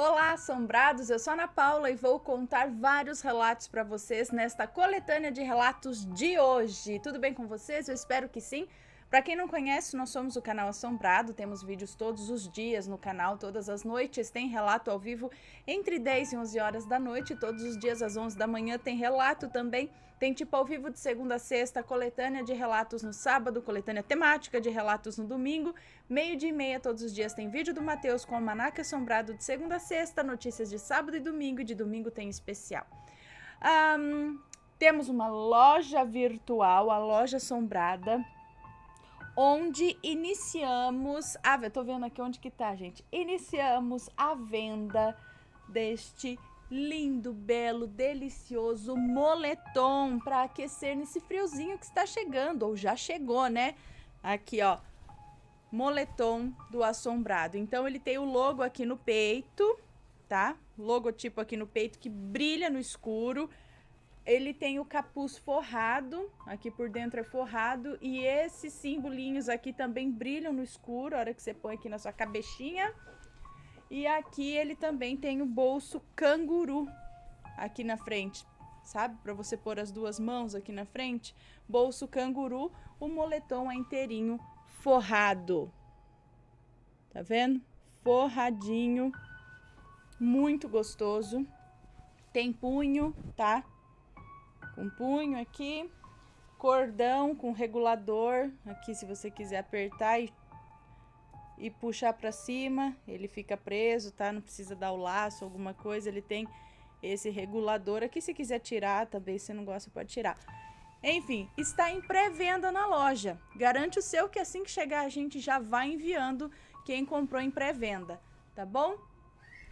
Olá, assombrados! Eu sou a Ana Paula e vou contar vários relatos para vocês nesta coletânea de relatos de hoje. Tudo bem com vocês? Eu espero que sim. Para quem não conhece, nós somos o canal Assombrado, temos vídeos todos os dias no canal, todas as noites tem relato ao vivo entre 10 e 11 horas da noite, todos os dias às 11 da manhã tem relato também. Tem tipo ao vivo de segunda a sexta, coletânea de relatos no sábado, coletânea temática de relatos no domingo, 12h30 todos os dias tem vídeo do Matheus com o Almanaque Assombrado de segunda a sexta, notícias de sábado e domingo, e de domingo tem especial. Temos uma loja virtual, a Loja Assombrada, onde iniciamos eu tô vendo aqui onde que tá, gente. Iniciamos a venda deste lindo, belo, delicioso moletom para aquecer nesse friozinho que está chegando, ou já chegou, né? Aqui, ó, moletom do Assombrado. Então, ele tem o logo aqui no peito, tá? Logotipo aqui no peito que brilha no escuro. Ele tem o capuz forrado, aqui por dentro é forrado, e esses simbolinhos aqui também brilham no escuro, a hora que você põe aqui na sua cabecinha. E aqui ele também tem o bolso canguru aqui na frente, sabe? Para você pôr as duas mãos aqui na frente. Bolso canguru, o moletom é inteirinho forrado. Tá vendo? Forradinho, muito gostoso. Tem punho, tá? Com punho aqui, cordão com regulador, aqui se você quiser apertar e puxar para cima, ele fica preso, tá? Não precisa dar o laço, alguma coisa, ele tem esse regulador aqui, se quiser tirar também, se não gosta pode tirar. Enfim, está em pré-venda na loja, garante o seu que assim que chegar a gente já vai enviando quem comprou em pré-venda, tá bom?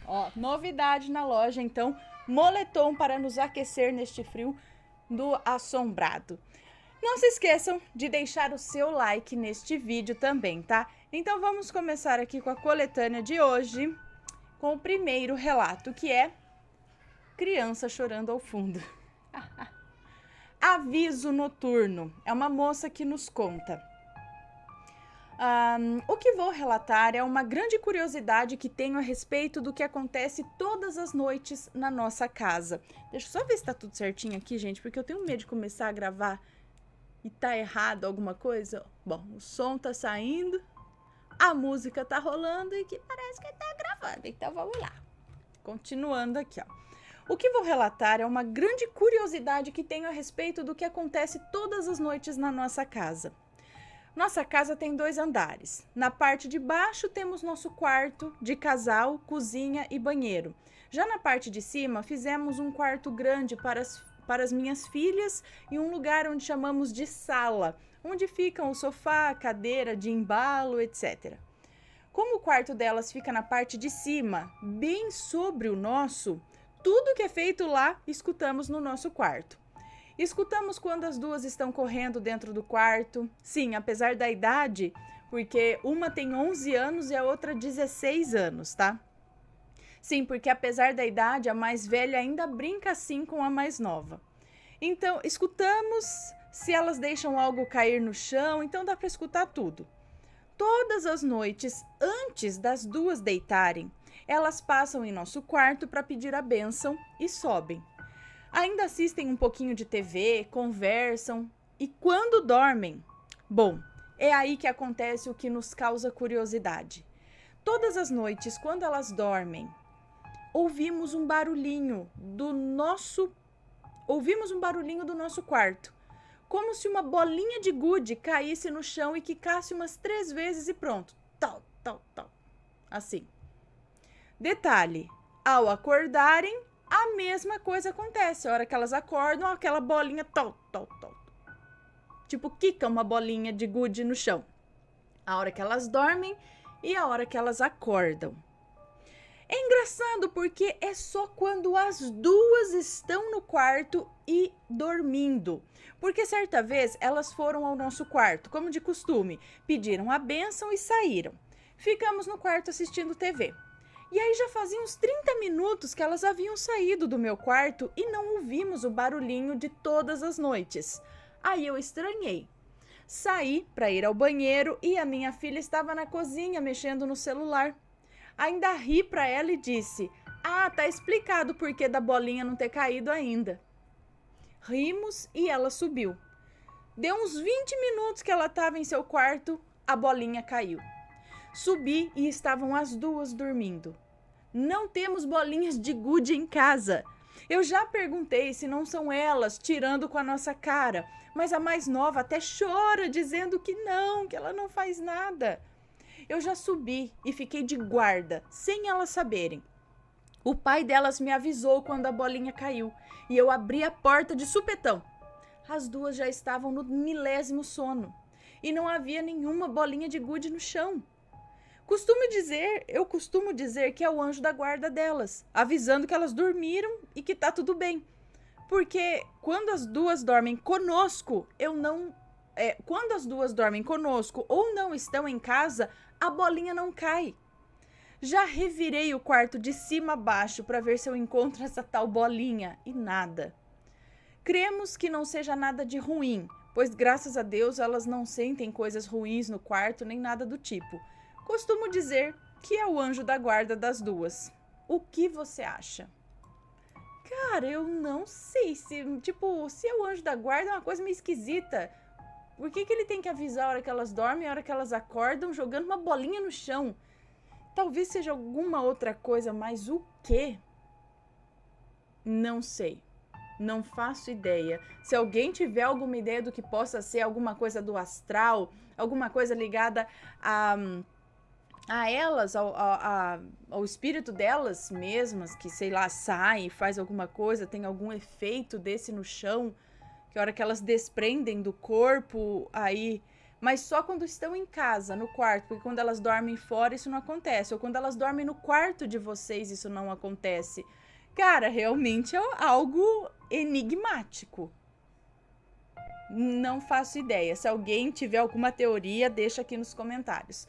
Ó, novidade na loja, então, moletom para nos aquecer neste frio do Assombrado. Não se esqueçam de deixar o seu like neste vídeo também, tá? Então vamos começar aqui com a coletânea de hoje, com o primeiro relato, que é criança chorando ao fundo. Aviso noturno. É uma moça que nos conta. O que vou relatar é uma grande curiosidade que tenho a respeito do que acontece todas as noites na nossa casa. Deixa eu só ver se tá tudo certinho aqui, gente, porque eu tenho medo de começar a gravar e tá errado alguma coisa. Bom, o som tá saindo, a música tá rolando e que parece que tá gravando. Então vamos lá. Continuando aqui, ó. O que vou relatar é uma grande curiosidade que tenho a respeito do que acontece todas as noites na nossa casa. Nossa casa tem 2 andares. Na parte de baixo temos nosso quarto de casal, cozinha e banheiro. Já na parte de cima fizemos um quarto grande para as minhas filhas e um lugar onde chamamos de sala, onde ficam o sofá, a cadeira de embalo, etc. Como o quarto delas fica na parte de cima, bem sobre o nosso, tudo que é feito lá escutamos no nosso quarto. Escutamos quando as duas estão correndo dentro do quarto. Sim, apesar da idade, porque uma tem 11 anos e a outra 16 anos, tá? Sim, porque apesar da idade, a mais velha ainda brinca assim com a mais nova. Então, escutamos se elas deixam algo cair no chão, então dá para escutar tudo. Todas as noites, antes das duas deitarem, elas passam em nosso quarto para pedir a bênção e sobem. Ainda assistem um pouquinho de TV, conversam e quando dormem, bom, é aí que acontece o que nos causa curiosidade. Todas as noites, quando elas dormem, ouvimos um barulhinho do nosso quarto, como se uma bolinha de gude caísse no chão e quicasse umas 3 vezes e pronto, tal, tal, tal, assim. Detalhe, ao acordarem, a mesma coisa acontece. A hora que elas acordam, aquela bolinha, tal, tal, tal. Tipo, quica uma bolinha de gude no chão. A hora que elas dormem e a hora que elas acordam. É engraçado porque é só quando as duas estão no quarto e dormindo. Porque certa vez elas foram ao nosso quarto, como de costume, pediram a bênção e saíram. Ficamos no quarto assistindo TV. E aí já fazia uns 30 minutos que elas haviam saído do meu quarto e não ouvimos o barulhinho de todas as noites. Aí eu estranhei. Saí para ir ao banheiro e a minha filha estava na cozinha mexendo no celular. Ainda ri para ela e disse: "Ah, tá explicado o porquê da bolinha não ter caído ainda." Rimos e ela subiu. Deu uns 20 minutos que ela estava em seu quarto, a bolinha caiu. Subi e estavam as duas dormindo. Não temos bolinhas de gude em casa. Eu já perguntei se não são elas tirando com a nossa cara, mas a mais nova até chora dizendo que ela não faz nada. Eu já subi e fiquei de guarda, sem elas saberem. O pai delas me avisou quando a bolinha caiu e eu abri a porta de supetão. As duas já estavam no 10º sono e não havia nenhuma bolinha de gude no chão. Eu costumo dizer que é o anjo da guarda delas, avisando que elas dormiram e que tá tudo bem. Porque quando as duas dormem conosco, quando as duas dormem conosco ou não estão em casa, a bolinha não cai. Já revirei o quarto de cima a baixo para ver se eu encontro essa tal bolinha e nada. Cremos que não seja nada de ruim, pois graças a Deus elas não sentem coisas ruins no quarto nem nada do tipo. Costumo dizer que é o anjo da guarda das duas. O que você acha? Cara, eu não sei se é o anjo da guarda é uma coisa meio esquisita. Por que ele tem que avisar a hora que elas dormem, a hora que elas acordam, jogando uma bolinha no chão? Talvez seja alguma outra coisa, mas o quê? Não sei. Não faço ideia. Se alguém tiver alguma ideia do que possa ser alguma coisa do astral, alguma coisa ligada a elas, ao espírito delas mesmas, que sei lá, sai, faz alguma coisa, tem algum efeito desse no chão, que a hora que elas desprendem do corpo, aí... Mas só quando estão em casa, no quarto, porque quando elas dormem fora isso não acontece, ou quando elas dormem no quarto de vocês isso não acontece. Cara, realmente é algo enigmático. Não faço ideia. Se alguém tiver alguma teoria, deixa aqui nos comentários.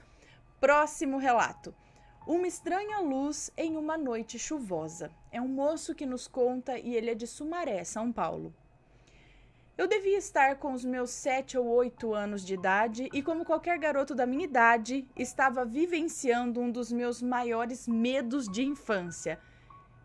Próximo relato. Uma estranha luz em uma noite chuvosa. É um moço que nos conta e ele é de Sumaré, São Paulo. Eu devia estar com os meus 7 ou 8 anos de idade e, como qualquer garoto da minha idade, estava vivenciando um dos meus maiores medos de infância,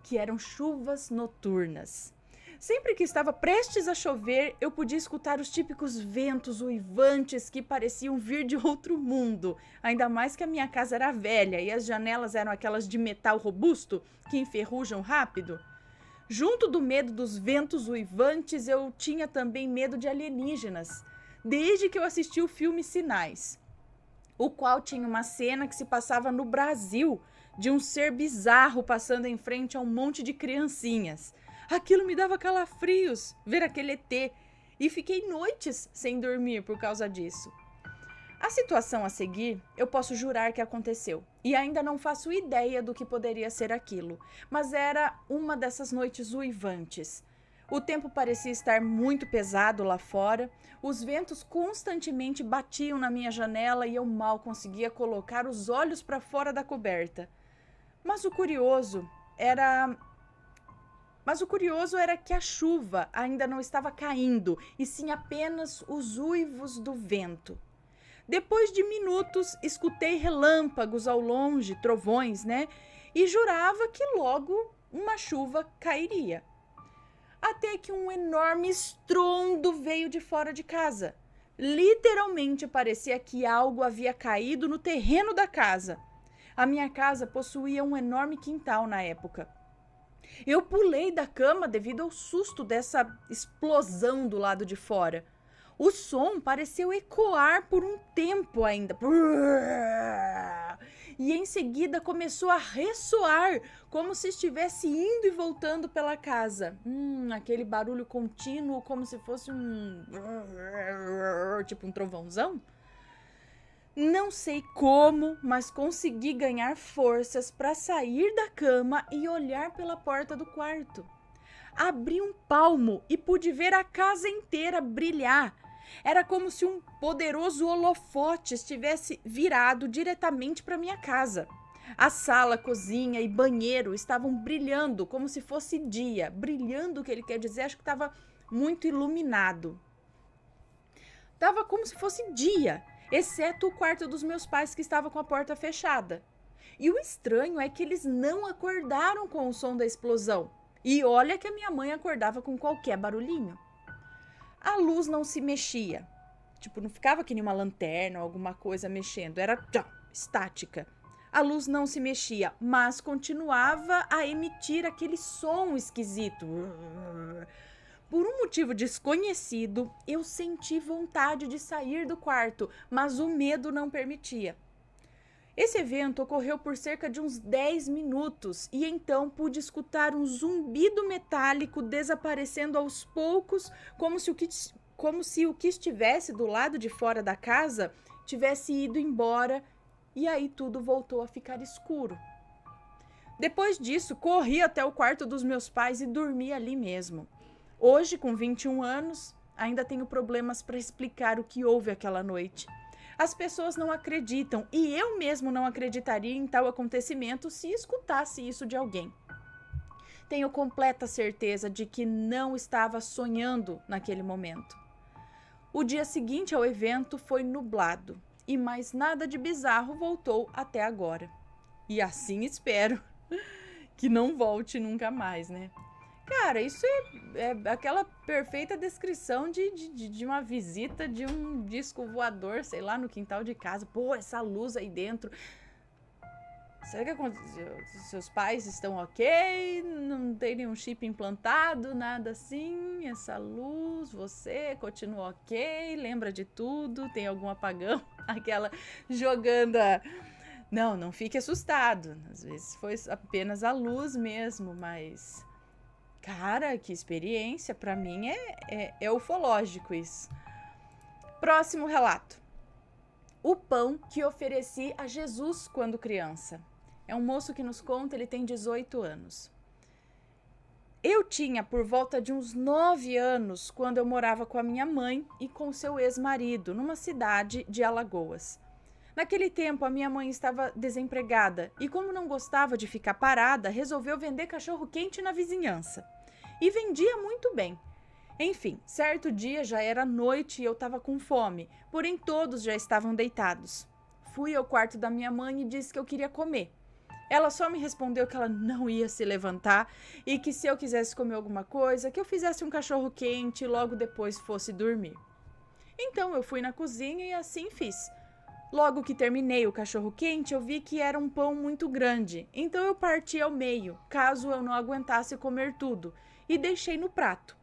que eram chuvas noturnas. Sempre que estava prestes a chover, eu podia escutar os típicos ventos uivantes que pareciam vir de outro mundo, ainda mais que a minha casa era velha e as janelas eram aquelas de metal robusto que enferrujam rápido. Junto do medo dos ventos uivantes, eu tinha também medo de alienígenas, desde que eu assisti o filme Sinais, o qual tinha uma cena que se passava no Brasil, de um ser bizarro passando em frente a um monte de criancinhas. Aquilo me dava calafrios, ver aquele ET, e fiquei noites sem dormir por causa disso. A situação a seguir, eu posso jurar que aconteceu, e ainda não faço ideia do que poderia ser aquilo, mas era uma dessas noites uivantes. O tempo parecia estar muito pesado lá fora, os ventos constantemente batiam na minha janela e eu mal conseguia colocar os olhos para fora da coberta. Mas o curioso era que a chuva ainda não estava caindo, e sim apenas os uivos do vento. Depois de minutos, escutei relâmpagos ao longe, trovões, né? E jurava que logo uma chuva cairia. Até que um enorme estrondo veio de fora de casa. Literalmente parecia que algo havia caído no terreno da casa. A minha casa possuía um enorme quintal na época. Eu pulei da cama devido ao susto dessa explosão do lado de fora. O som pareceu ecoar por um tempo ainda. E em seguida começou a ressoar, como se estivesse indo e voltando pela casa. Aquele barulho contínuo, como se fosse tipo um trovãozão. Não sei como, mas consegui ganhar forças para sair da cama e olhar pela porta do quarto. Abri um palmo e pude ver a casa inteira brilhar. Era como se um poderoso holofote estivesse virado diretamente para minha casa. A sala, cozinha e banheiro estavam brilhando como se fosse dia. Brilhando, o que ele quer dizer, acho que estava muito iluminado. Estava como se fosse dia, exceto o quarto dos meus pais que estava com a porta fechada. E o estranho é que eles não acordaram com o som da explosão. E olha que a minha mãe acordava com qualquer barulhinho. A luz não se mexia. Tipo, não ficava que nem uma lanterna ou alguma coisa mexendo. Era estática. A luz não se mexia, mas continuava a emitir aquele som esquisito. Por um motivo desconhecido, eu senti vontade de sair do quarto, mas o medo não permitia. Esse evento ocorreu por cerca de uns 10 minutos e então pude escutar um zumbido metálico desaparecendo aos poucos, como se o que estivesse do lado de fora da casa tivesse ido embora, e aí tudo voltou a ficar escuro. Depois disso, corri até o quarto dos meus pais e dormi ali mesmo. Hoje, com 21 anos, ainda tenho problemas para explicar o que houve aquela noite. As pessoas não acreditam e eu mesmo não acreditaria em tal acontecimento se escutasse isso de alguém. Tenho completa certeza de que não estava sonhando naquele momento. O dia seguinte ao evento foi nublado e mais nada de bizarro voltou até agora. E assim espero que não volte nunca mais, né? Cara, isso é aquela perfeita descrição de uma visita de um disco voador, sei lá, no quintal de casa. Pô, essa luz aí dentro. Será que aconteceu? Seus pais estão ok? Não tem nenhum chip implantado, nada assim? Essa luz, você continua ok? Lembra de tudo? Tem algum apagão? Aquela jogando a... Não fique assustado. Às vezes foi apenas a luz mesmo, mas... Cara, que experiência, pra mim é ufológico isso. Próximo relato. O pão que ofereci a Jesus quando criança. É um moço que nos conta, ele tem 18 anos. Eu tinha por volta de uns 9 anos quando eu morava com a minha mãe e com seu ex-marido numa cidade de Alagoas. Naquele tempo, a minha mãe estava desempregada e, como não gostava de ficar parada, resolveu vender cachorro-quente na vizinhança. E vendia muito bem. Enfim, certo dia já era noite e eu estava com fome, porém todos já estavam deitados. Fui ao quarto da minha mãe e disse que eu queria comer. Ela só me respondeu que ela não ia se levantar e que se eu quisesse comer alguma coisa, que eu fizesse um cachorro-quente e logo depois fosse dormir. Então eu fui na cozinha e assim fiz. Logo que terminei o cachorro-quente, eu vi que era um pão muito grande, então eu parti ao meio, caso eu não aguentasse comer tudo, e deixei no prato.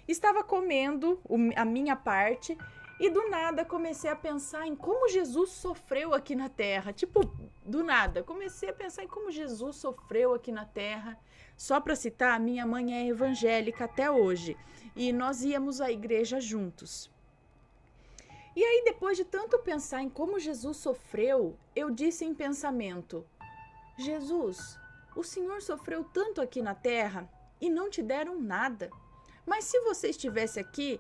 Estava comendo a minha parte e do nada comecei a pensar em como Jesus sofreu aqui na terra. Tipo, do nada, comecei a pensar em como Jesus sofreu aqui na terra. Só para citar, minha mãe é evangélica até hoje e nós íamos à igreja juntos. E aí, depois de tanto pensar em como Jesus sofreu, eu disse em pensamento: Jesus, o Senhor sofreu tanto aqui na terra e não te deram nada. Mas se você estivesse aqui,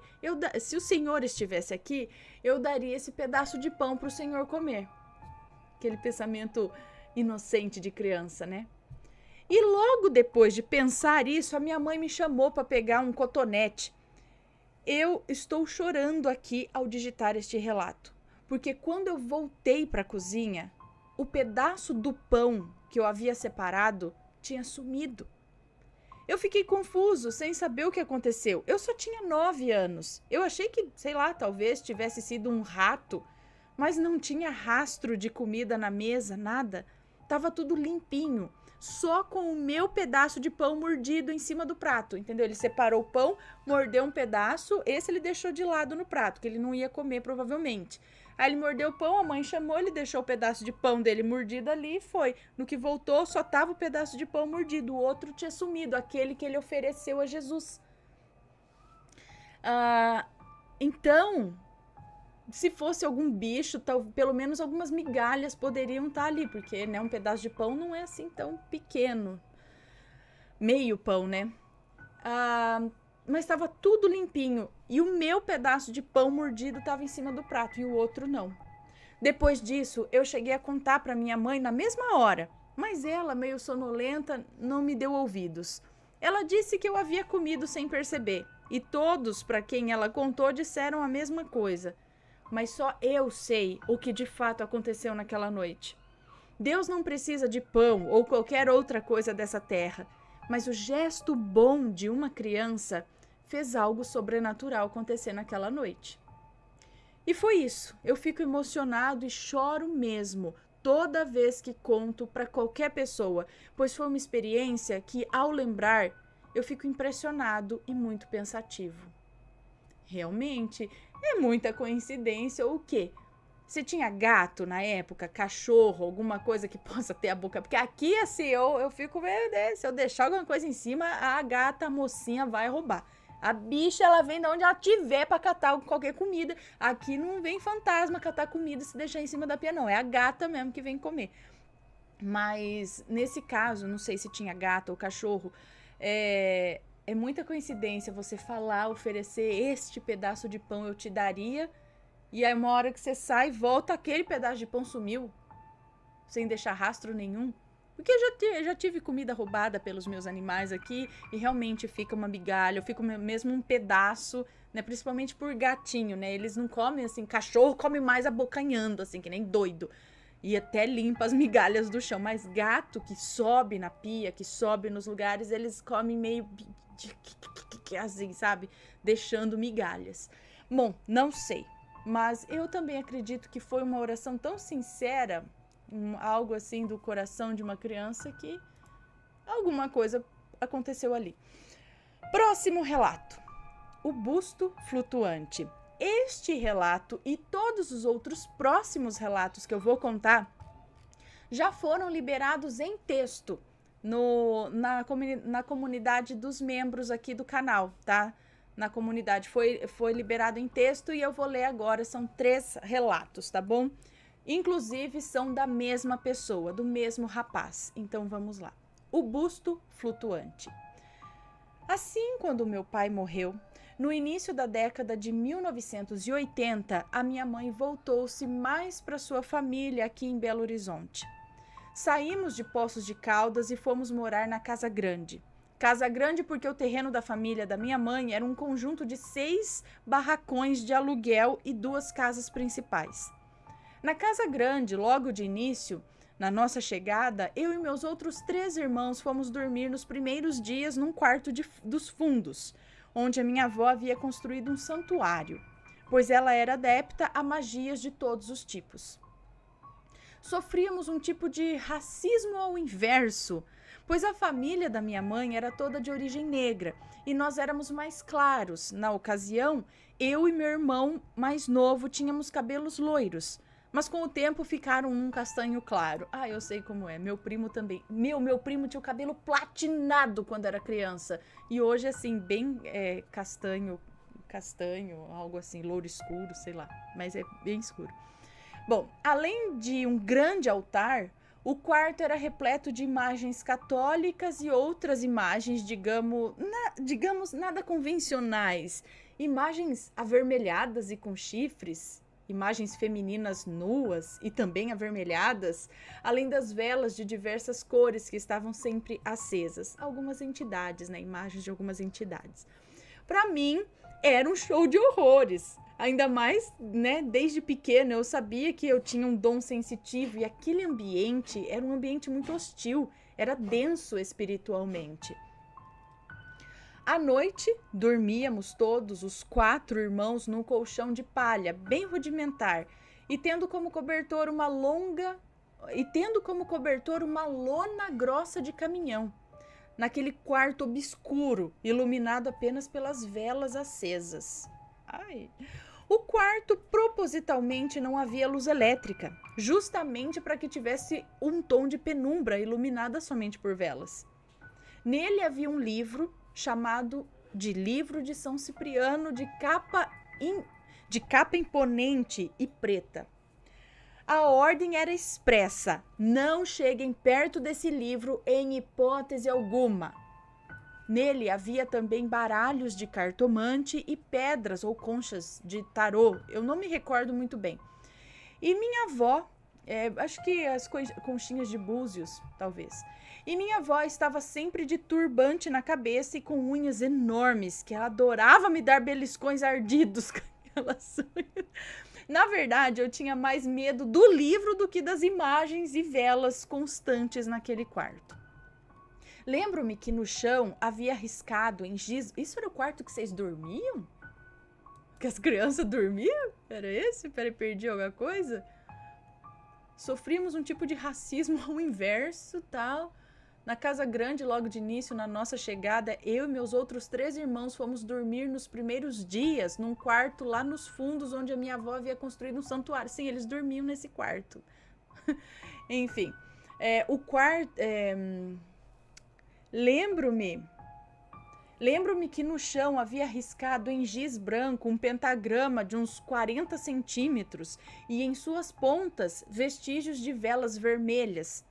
se o Senhor estivesse aqui, eu daria esse pedaço de pão para o Senhor comer. Aquele pensamento inocente de criança, né? E logo depois de pensar isso, a minha mãe me chamou para pegar um cotonete. Eu estou chorando aqui ao digitar este relato, porque quando eu voltei para a cozinha, o pedaço do pão que eu havia separado tinha sumido. Eu fiquei confuso, sem saber o que aconteceu. Eu só tinha 9 anos. Eu achei que, sei lá, talvez tivesse sido um rato, mas não tinha rastro de comida na mesa, nada. Tava tudo limpinho, só com o meu pedaço de pão mordido em cima do prato, entendeu? Ele separou o pão, mordeu um pedaço, esse ele deixou de lado no prato, que ele não ia comer provavelmente. Aí ele mordeu o pão, a mãe chamou, ele deixou o pedaço de pão dele mordido ali e foi. No que voltou, só tava o pedaço de pão mordido, o outro tinha sumido, aquele que ele ofereceu a Jesus. Então, se fosse algum bicho, pelo menos algumas migalhas poderiam estar ali, porque, né, um pedaço de pão não é assim tão pequeno. Meio pão, né? Mas estava tudo limpinho e o meu pedaço de pão mordido estava em cima do prato e o outro não. Depois disso, eu cheguei a contar para minha mãe na mesma hora, mas ela, meio sonolenta, não me deu ouvidos. Ela disse que eu havia comido sem perceber e todos para quem ela contou disseram a mesma coisa. Mas só eu sei o que de fato aconteceu naquela noite. Deus não precisa de pão ou qualquer outra coisa dessa terra, mas o gesto bom de uma criança fez algo sobrenatural acontecer naquela noite. E foi isso. Eu fico emocionado e choro mesmo toda vez que conto para qualquer pessoa, pois foi uma experiência que, ao lembrar, eu fico impressionado e muito pensativo. Realmente, é muita coincidência ou o quê? Você tinha gato na época, cachorro, alguma coisa que possa ter a boca? Porque aqui, assim, eu fico, meu Deus, se eu deixar alguma coisa em cima, a gata, a mocinha vai roubar. A bicha, ela vem de onde ela tiver pra catar qualquer comida. Aqui não vem fantasma catar comida se deixar em cima da pia, não. É a gata mesmo que vem comer. Mas, nesse caso, não sei se tinha gato ou cachorro, é muita coincidência você falar, oferecer este pedaço de pão eu te daria, e aí uma hora que você sai, volta, aquele pedaço de pão sumiu, sem deixar rastro nenhum. Porque eu já tive comida roubada pelos meus animais aqui e realmente fica uma migalha, eu fico mesmo um pedaço, né? Principalmente por gatinho, né? Eles não comem assim, cachorro come mais abocanhando, assim, que nem doido. E até limpa as migalhas do chão. Mas gato que sobe na pia, que sobe nos lugares, eles comem meio assim, sabe? Deixando migalhas. Bom, não sei. Mas eu também acredito que foi uma oração tão sincera, algo assim do coração de uma criança, que alguma coisa aconteceu ali. Próximo relato. O busto flutuante. Este relato e todos os outros próximos relatos que eu vou contar já foram liberados em texto na comunidade dos membros aqui do canal, tá? Na comunidade foi liberado em texto e eu vou ler agora, são 3 relatos, tá bom? Inclusive são da mesma pessoa, do mesmo rapaz. Então vamos lá. O busto flutuante. Assim, quando meu pai morreu, no início da década de 1980, a minha mãe voltou-se mais para sua família aqui em Belo Horizonte. Saímos de Poços de Caldas e fomos morar na Casa Grande. Casa Grande porque o terreno da família da minha mãe era um conjunto de 6 barracões de aluguel e 2 casas principais. Na Casa Grande, logo de início, na nossa chegada, eu e meus outros 3 irmãos fomos dormir nos primeiros dias num quarto dos fundos, onde a minha avó havia construído um santuário, pois ela era adepta a magias de todos os tipos. Sofríamos um tipo de racismo ao inverso, pois a família da minha mãe era toda de origem negra e nós éramos mais claros. Na ocasião, eu e meu irmão mais novo tínhamos cabelos loiros, mas com o tempo ficaram num castanho claro. Ah, eu sei como é, meu primo também. Meu primo tinha o cabelo platinado quando era criança. E hoje, assim, bem castanho, algo assim, louro escuro, sei lá. Mas é bem escuro. Bom, além de um grande altar, o quarto era repleto de imagens católicas e outras imagens, digamos nada convencionais. Imagens avermelhadas e com chifres. Imagens femininas nuas e também avermelhadas, além das velas de diversas cores que estavam sempre acesas. Algumas entidades, né? Imagens de algumas entidades. Para mim, era um show de horrores. Ainda mais, né? Desde pequena eu sabia que eu tinha um dom sensitivo e aquele ambiente era um ambiente muito hostil, era denso espiritualmente. À noite, dormíamos todos, os 4 irmãos, num colchão de palha, bem rudimentar, e tendo como cobertor uma lona grossa de caminhão, naquele quarto obscuro, iluminado apenas pelas velas acesas. O quarto, propositalmente, não havia luz elétrica, justamente para que tivesse um tom de penumbra iluminada somente por velas. Nele havia um livro chamado de Livro de São Cipriano, de capa imponente e preta. A ordem era expressa: não cheguem perto desse livro em hipótese alguma. Nele havia também baralhos de cartomante e pedras ou conchas de tarô, eu não me recordo muito bem. E minha avó, acho que as conchinhas de búzios, talvez. E minha avó estava sempre de turbante na cabeça e com unhas enormes, que ela adorava me dar beliscões ardidos com aquelas unhas. Na verdade, eu tinha mais medo do livro do que das imagens e velas constantes naquele quarto. Lembro-me que no chão havia riscado em giz... Isso era o quarto que vocês dormiam? Que as crianças dormiam? Era esse? Peraí, perdi alguma coisa? Sofrimos um tipo de racismo ao inverso, tal. Na casa grande, logo de início, na nossa chegada, eu e meus outros 3 irmãos fomos dormir nos primeiros dias num quarto lá nos fundos, onde a minha avó havia construído um santuário. Sim, eles dormiam nesse quarto. Enfim, o quarto... Lembro-me que no chão havia riscado em giz branco um pentagrama de uns 40 centímetros e em suas pontas vestígios de velas vermelhas.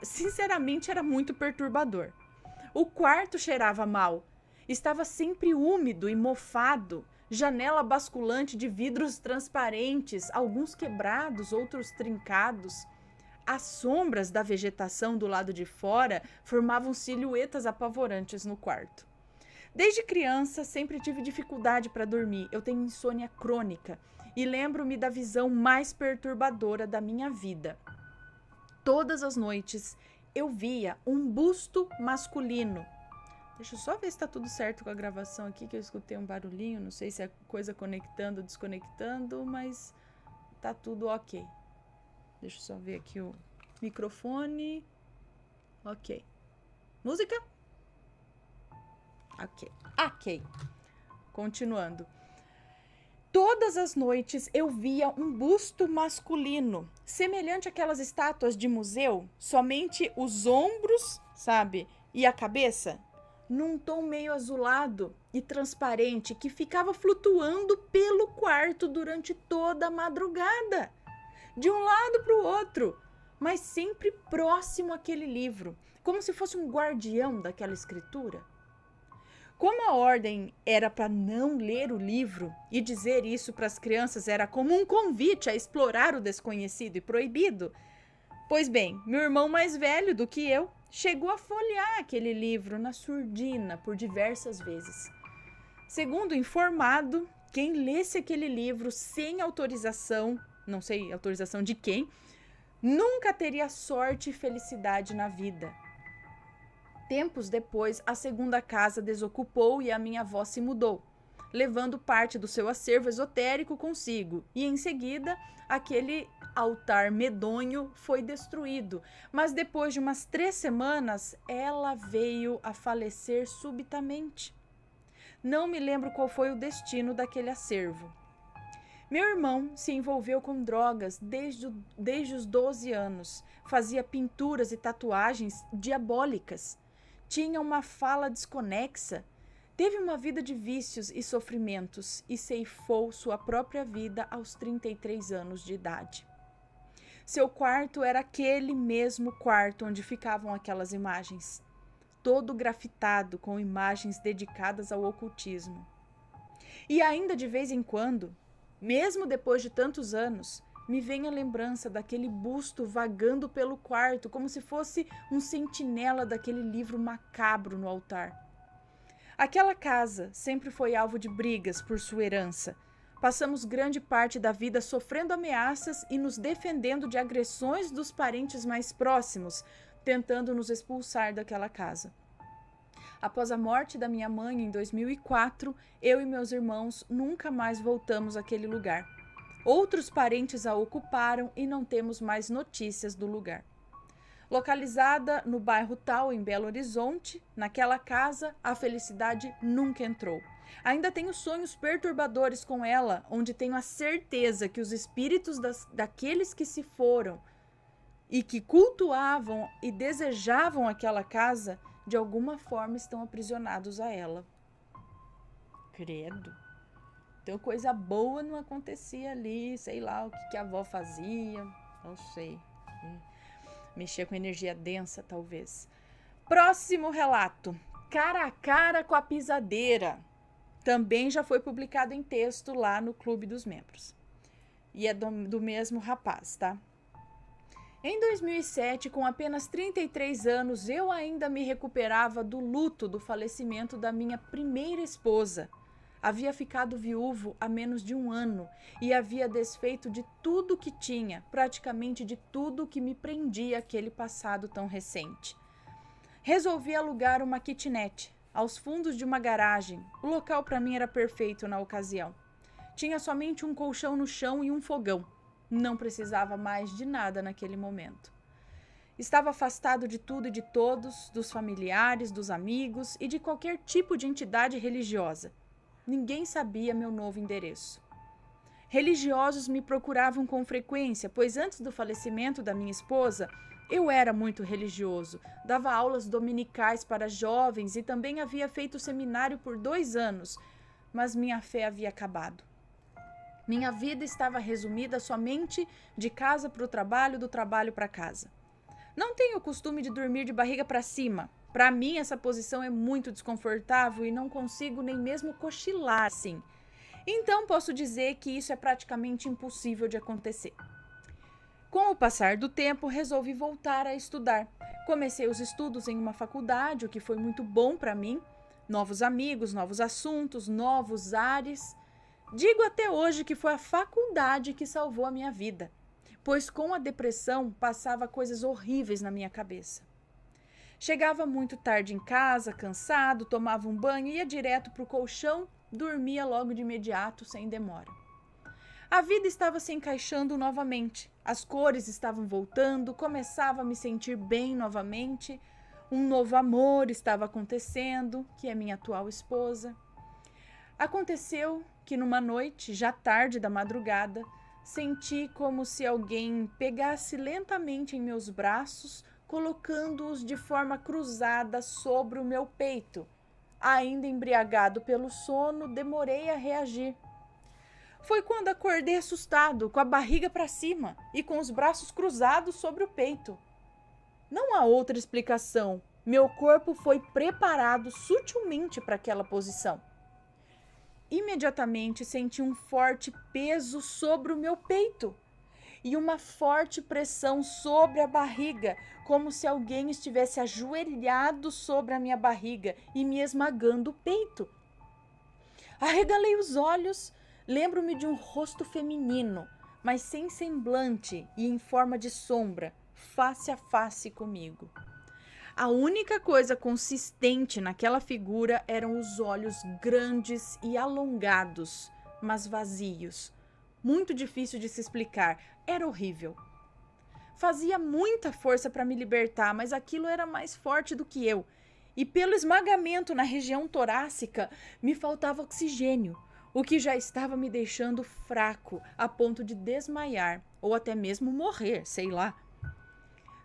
Sinceramente, era muito perturbador. O quarto cheirava mal. Estava sempre úmido e mofado. Janela basculante de vidros transparentes, alguns quebrados, outros trincados. As sombras da vegetação do lado de fora formavam silhuetas apavorantes no quarto. Desde criança, sempre tive dificuldade para dormir. Eu tenho insônia crônica e lembro-me da visão mais perturbadora da minha vida. Todas as noites eu via um busto masculino. Deixa eu só ver se está tudo certo com a gravação aqui, que eu escutei um barulhinho. Não sei se é coisa conectando ou desconectando, mas tá tudo ok. Deixa eu só ver aqui o microfone. Ok. Música? Ok. Continuando. Todas as noites eu via um busto masculino, semelhante àquelas estátuas de museu, somente os ombros, sabe, e a cabeça, num tom meio azulado e transparente que ficava flutuando pelo quarto durante toda a madrugada. De um lado para o outro, mas sempre próximo àquele livro, como se fosse um guardião daquela escritura. Como a ordem era para não ler o livro e dizer isso para as crianças era como um convite a explorar o desconhecido e proibido, pois bem, meu irmão mais velho do que eu chegou a folhear aquele livro na surdina por diversas vezes. Segundo informado, quem lesse aquele livro sem autorização, não sei autorização de quem, nunca teria sorte e felicidade na vida. Tempos depois, a segunda casa desocupou e a minha avó se mudou, levando parte do seu acervo esotérico consigo. E em seguida, aquele altar medonho foi destruído. Mas depois de umas 3 semanas, ela veio a falecer subitamente. Não me lembro qual foi o destino daquele acervo. Meu irmão se envolveu com drogas desde os 12 anos. Fazia pinturas e tatuagens diabólicas. Tinha uma fala desconexa. Teve uma vida de vícios e sofrimentos e ceifou sua própria vida aos 33 anos de idade. Seu quarto era aquele mesmo quarto onde ficavam aquelas imagens, todo grafitado com imagens dedicadas ao ocultismo. E ainda de vez em quando, mesmo depois de tantos anos, me vem a lembrança daquele busto vagando pelo quarto, como se fosse um sentinela daquele livro macabro no altar. Aquela casa sempre foi alvo de brigas por sua herança. Passamos grande parte da vida sofrendo ameaças e nos defendendo de agressões dos parentes mais próximos, tentando nos expulsar daquela casa. Após a morte da minha mãe em 2004, eu e meus irmãos nunca mais voltamos àquele lugar. Outros parentes a ocuparam e não temos mais notícias do lugar. Localizada no bairro tal, em Belo Horizonte, naquela casa, a felicidade nunca entrou. Ainda tenho sonhos perturbadores com ela, onde tenho a certeza que os espíritos daqueles que se foram e que cultuavam e desejavam aquela casa, de alguma forma estão aprisionados a ela. Credo. Então coisa boa não acontecia ali, sei lá o que a avó fazia, não sei. Mexer com energia densa, talvez. Próximo relato. Cara a cara com a pisadeira. Também já foi publicado em texto lá no Clube dos Membros. E é do mesmo rapaz, tá? Em 2007, com apenas 33 anos, eu ainda me recuperava do luto do falecimento da minha primeira esposa. Havia ficado viúvo há menos de 1 ano e havia desfeito de tudo que tinha, praticamente de tudo que me prendia àquele passado tão recente. Resolvi alugar uma kitnet aos fundos de uma garagem. O local para mim era perfeito na ocasião. Tinha somente um colchão no chão e um fogão. Não precisava mais de nada naquele momento. Estava afastado de tudo e de todos, dos familiares, dos amigos e de qualquer tipo de entidade religiosa. Ninguém sabia meu novo endereço. Religiosos me procuravam com frequência, pois antes do falecimento da minha esposa, eu era muito religioso, dava aulas dominicais para jovens e também havia feito seminário por 2 anos, mas minha fé havia acabado. Minha vida estava resumida somente de casa para o trabalho, do trabalho para casa. Não tenho o costume de dormir de barriga para cima. Para mim, essa posição é muito desconfortável e não consigo nem mesmo cochilar assim. Então, posso dizer que isso é praticamente impossível de acontecer. Com o passar do tempo, resolvi voltar a estudar. Comecei os estudos em uma faculdade, o que foi muito bom para mim. Novos amigos, novos assuntos, novos ares. Digo até hoje que foi a faculdade que salvou a minha vida, pois com a depressão passava coisas horríveis na minha cabeça. Chegava muito tarde em casa, cansado, tomava um banho, ia direto para o colchão, dormia logo de imediato, sem demora. A vida estava se encaixando novamente, as cores estavam voltando, começava a me sentir bem novamente, um novo amor estava acontecendo, que é minha atual esposa. Aconteceu que numa noite, já tarde da madrugada, senti como se alguém pegasse lentamente em meus braços, colocando-os de forma cruzada sobre o meu peito. Ainda embriagado pelo sono, demorei a reagir. Foi quando acordei assustado, com a barriga para cima e com os braços cruzados sobre o peito. Não há outra explicação. Meu corpo foi preparado sutilmente para aquela posição. Imediatamente senti um forte peso sobre o meu peito e uma forte pressão sobre a barriga, como se alguém estivesse ajoelhado sobre a minha barriga e me esmagando o peito. Arregalei os olhos, lembro-me de um rosto feminino, mas sem semblante e em forma de sombra, face a face comigo. A única coisa consistente naquela figura eram os olhos grandes e alongados, mas vazios. Muito difícil de se explicar, era horrível. Fazia muita força para me libertar, mas aquilo era mais forte do que eu. E pelo esmagamento na região torácica, me faltava oxigênio, o que já estava me deixando fraco, a ponto de desmaiar, ou até mesmo morrer, sei lá.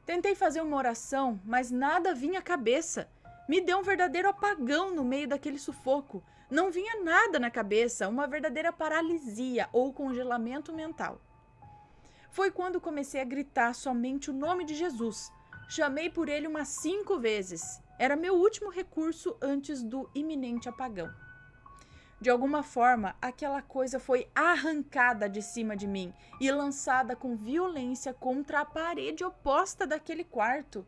Tentei fazer uma oração, mas nada vinha à cabeça. Me deu um verdadeiro apagão no meio daquele sufoco. Não vinha nada na cabeça, uma verdadeira paralisia ou congelamento mental. Foi quando comecei a gritar somente o nome de Jesus. Chamei por ele umas 5 vezes. Era meu último recurso antes do iminente apagão. De alguma forma, aquela coisa foi arrancada de cima de mim e lançada com violência contra a parede oposta daquele quarto.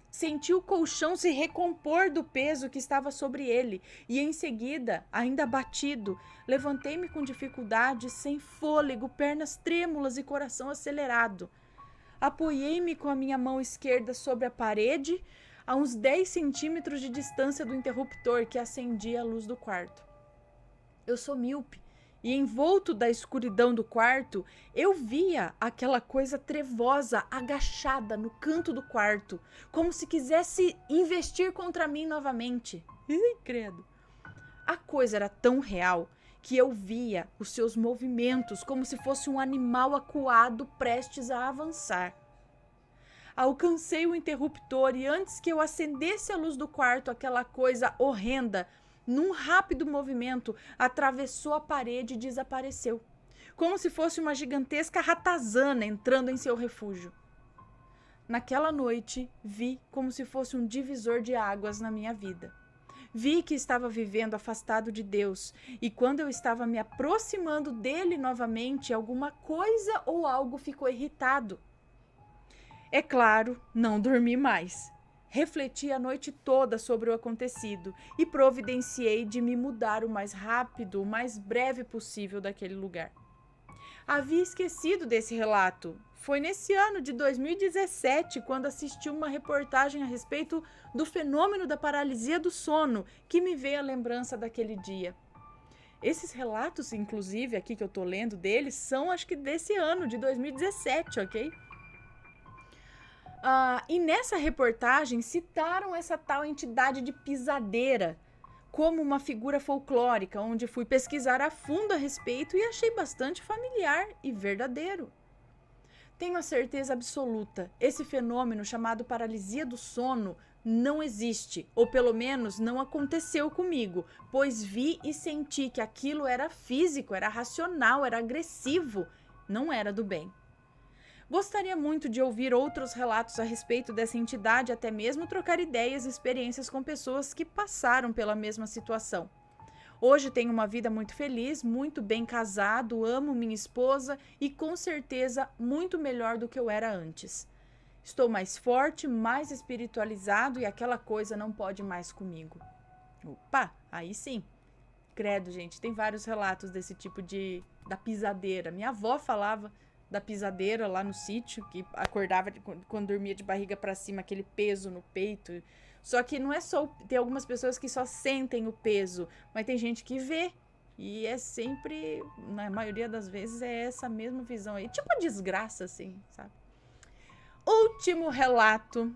Senti o colchão se recompor do peso que estava sobre ele e, em seguida, ainda abatido, levantei-me com dificuldade, sem fôlego, pernas trêmulas e coração acelerado. Apoiei-me com a minha mão esquerda sobre a parede, a uns 10 centímetros de distância do interruptor que acendia a luz do quarto. Eu sou míope e, envolto da escuridão do quarto, eu via aquela coisa trevosa agachada no canto do quarto, como se quisesse investir contra mim novamente. Ih, credo! A coisa era tão real que eu via os seus movimentos como se fosse um animal acuado prestes a avançar. Alcancei o interruptor e, antes que eu acendesse a luz do quarto, aquela coisa horrenda, num rápido movimento, atravessou a parede e desapareceu, como se fosse uma gigantesca ratazana entrando em seu refúgio. Naquela noite, vi como se fosse um divisor de águas na minha vida. Vi que estava vivendo afastado de Deus, e quando eu estava me aproximando dele novamente, alguma coisa ou algo ficou irritado. É claro, não dormi mais. Refleti a noite toda sobre o acontecido e providenciei de me mudar o mais rápido, o mais breve possível daquele lugar. Havia esquecido desse relato. Foi nesse ano de 2017, quando assisti uma reportagem a respeito do fenômeno da paralisia do sono, que me veio a lembrança daquele dia. Esses relatos, inclusive, aqui que eu tô lendo deles, são acho que desse ano, de 2017, ok? E nessa reportagem citaram essa tal entidade de pisadeira como uma figura folclórica, onde fui pesquisar a fundo a respeito e achei bastante familiar e verdadeiro. Tenho a certeza absoluta, esse fenômeno chamado paralisia do sono não existe, ou pelo menos não aconteceu comigo, pois vi e senti que aquilo era físico, era racional, era agressivo, não era do bem. Gostaria muito de ouvir outros relatos a respeito dessa entidade, até mesmo trocar ideias e experiências com pessoas que passaram pela mesma situação. Hoje tenho uma vida muito feliz, muito bem casado, amo minha esposa e com certeza muito melhor do que eu era antes. Estou mais forte, mais espiritualizado e aquela coisa não pode mais comigo. Opa, aí sim. Credo, gente, tem vários relatos desse tipo da pisadeira. Minha avó falava da pisadeira lá no sítio, que acordava quando dormia de barriga para cima, aquele peso no peito. Só que não é só... Tem algumas pessoas que só sentem o peso, mas tem gente que vê. E é sempre, na maioria das vezes, é essa mesma visão aí. Tipo a desgraça, assim, sabe? Último relato,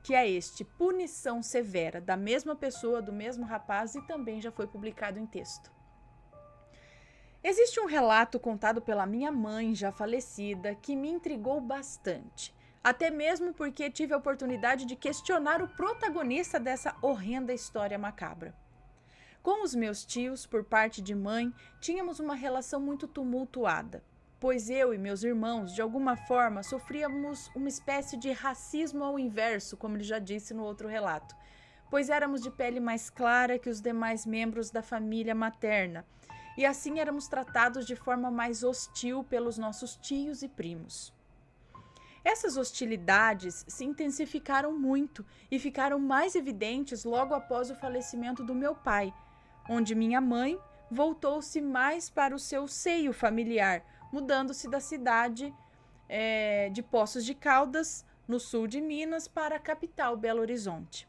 que é este. Punição severa, da mesma pessoa, do mesmo rapaz, e também já foi publicado em texto. Existe um relato contado pela minha mãe, já falecida, que me intrigou bastante. Até mesmo porque tive a oportunidade de questionar o protagonista dessa horrenda história macabra. Com os meus tios, por parte de mãe, tínhamos uma relação muito tumultuada, pois eu e meus irmãos, de alguma forma, sofríamos uma espécie de racismo ao inverso, como ele já disse no outro relato, pois éramos de pele mais clara que os demais membros da família materna, e assim éramos tratados de forma mais hostil pelos nossos tios e primos. Essas hostilidades se intensificaram muito e ficaram mais evidentes logo após o falecimento do meu pai, onde minha mãe voltou-se mais para o seu seio familiar, mudando-se da cidade de Poços de Caldas, no sul de Minas, para a capital, Belo Horizonte.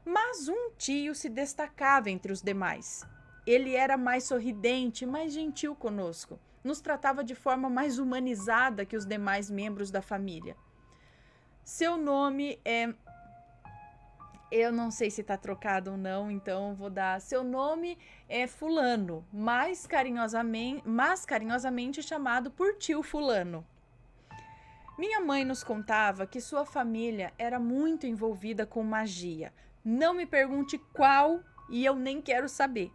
Mas um tio se destacava entre os demais. Ele era mais sorridente, mais gentil conosco. Nos tratava de forma mais humanizada que os demais membros da família. Seu nome é... Eu não sei se está trocado ou não, então vou dar... Seu nome é Fulano, mas carinhosamente chamado por tio Fulano. Minha mãe nos contava que sua família era muito envolvida com magia. Não me pergunte qual e eu nem quero saber.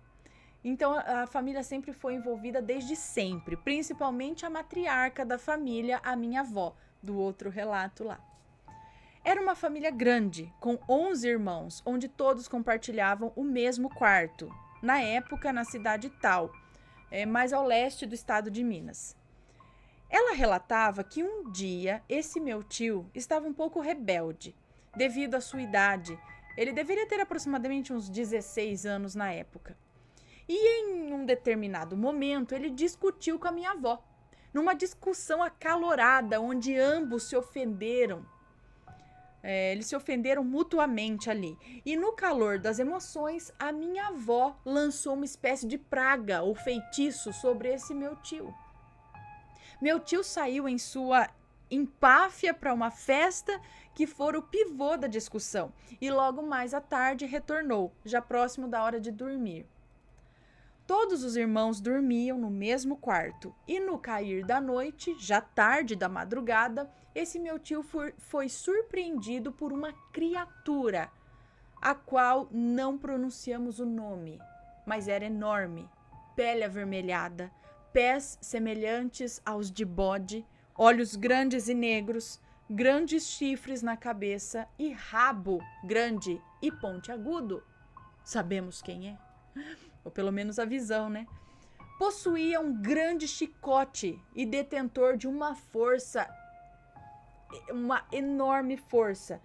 Então, a família sempre foi envolvida desde sempre, principalmente a matriarca da família, a minha avó, do outro relato lá. Era uma família grande, com 11 irmãos, onde todos compartilhavam o mesmo quarto, na época na cidade tal, mais ao leste do estado de Minas. Ela relatava que um dia esse meu tio estava um pouco rebelde, devido à sua idade. Ele deveria ter aproximadamente uns 16 anos na época. E em um determinado momento, ele discutiu com a minha avó, numa discussão acalorada, onde ambos se ofenderam. Eles se ofenderam mutuamente ali. E no calor das emoções, a minha avó lançou uma espécie de praga ou feitiço sobre esse meu tio. Meu tio saiu em sua empáfia para uma festa que fora o pivô da discussão. E logo mais à tarde retornou, já próximo da hora de dormir. Todos os irmãos dormiam no mesmo quarto e no cair da noite, já tarde da madrugada, esse meu tio foi surpreendido por uma criatura, a qual não pronunciamos o nome, mas era enorme, pele avermelhada, pés semelhantes aos de bode, olhos grandes e negros, grandes chifres na cabeça e rabo grande e pontiagudo. Sabemos quem é? Ou pelo menos a visão, né? Possuía um grande chicote e detentor de uma força, uma enorme força.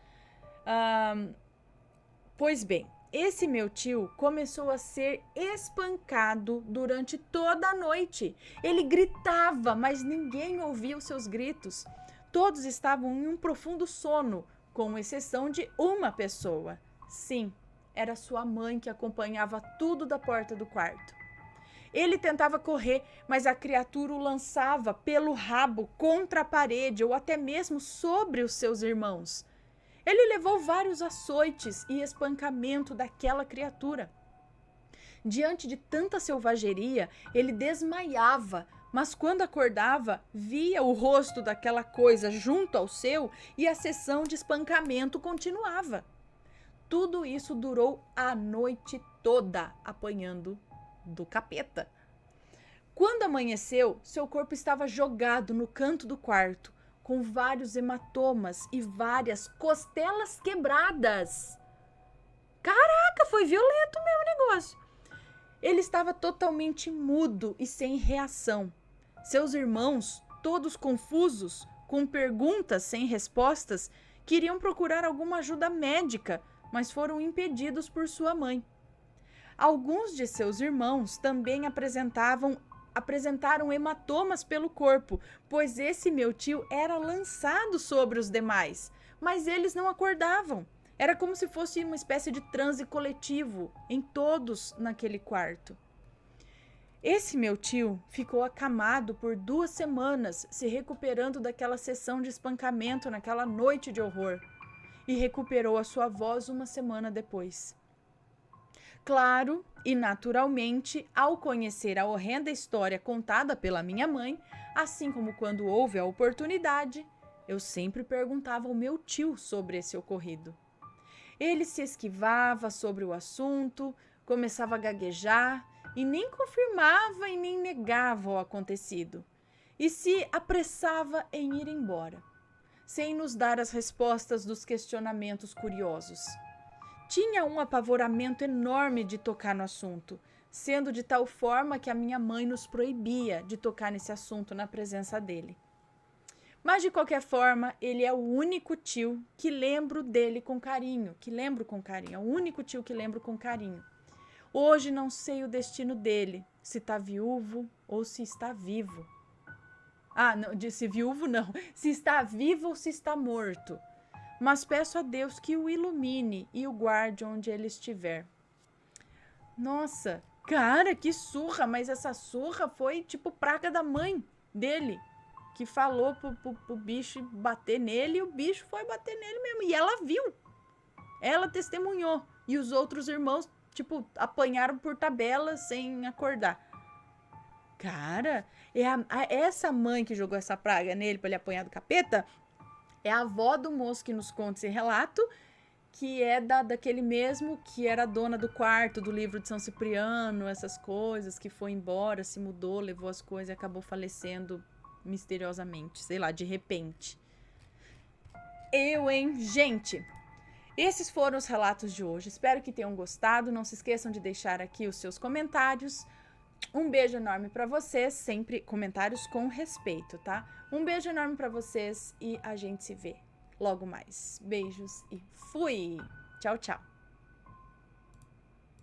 Pois bem, esse meu tio começou a ser espancado durante toda a noite. Ele gritava, mas ninguém ouvia os seus gritos. Todos estavam em um profundo sono, com exceção de uma pessoa. Sim, era sua mãe que acompanhava tudo da porta do quarto. Ele tentava correr, mas a criatura o lançava pelo rabo contra a parede ou até mesmo sobre os seus irmãos. Ele levou vários açoites e espancamento daquela criatura. Diante de tanta selvageria, ele desmaiava, mas quando acordava, via o rosto daquela coisa junto ao seu e a sessão de espancamento continuava. Tudo isso durou a noite toda, apanhando do capeta. Quando amanheceu, seu corpo estava jogado no canto do quarto, com vários hematomas e várias costelas quebradas. Caraca, foi violento mesmo o negócio. Ele estava totalmente mudo e sem reação. Seus irmãos, todos confusos, com perguntas sem respostas, queriam procurar alguma ajuda médica, mas foram impedidos por sua mãe. Alguns de seus irmãos também apresentaram hematomas pelo corpo, pois esse meu tio era lançado sobre os demais, mas eles não acordavam. Era como se fosse uma espécie de transe coletivo em todos naquele quarto. Esse meu tio ficou acamado por 2 semanas, se recuperando daquela sessão de espancamento naquela noite de horror, e recuperou a sua voz 1 semana depois. Claro e naturalmente, ao conhecer a horrenda história contada pela minha mãe, assim como quando houve a oportunidade, eu sempre perguntava ao meu tio sobre esse ocorrido. Ele se esquivava sobre o assunto, começava a gaguejar e nem confirmava e nem negava o acontecido, e se apressava em ir embora, sem nos dar as respostas dos questionamentos curiosos. Tinha um apavoramento enorme de tocar no assunto, sendo de tal forma que a minha mãe nos proibia de tocar nesse assunto na presença dele. Mas, de qualquer forma, ele é o único tio que lembro dele com carinho, é o único tio que lembro com carinho. Hoje não sei o destino dele, se está viúvo ou se está vivo. Não, disse viúvo não, se está vivo ou se está morto. Mas peço a Deus que o ilumine e o guarde onde ele estiver. Nossa, cara, que surra, mas essa surra foi tipo praga da mãe dele, que falou pro bicho bater nele e o bicho foi bater nele mesmo. E ela viu, ela testemunhou. E os outros irmãos, tipo, apanharam por tabela sem acordar. Cara, essa mãe que jogou essa praga nele pra ele apanhar do capeta é a avó do moço que nos conta esse relato, que é daquele mesmo que era dona do quarto do livro de São Cipriano, essas coisas, que foi embora, se mudou, levou as coisas e acabou falecendo misteriosamente, sei lá, de repente. Gente, esses foram os relatos de hoje. Espero que tenham gostado. Não se esqueçam de deixar aqui os seus comentários. Um beijo enorme pra vocês, sempre comentários com respeito, tá? Um beijo enorme pra vocês e a gente se vê logo mais. Beijos e fui! Tchau, tchau!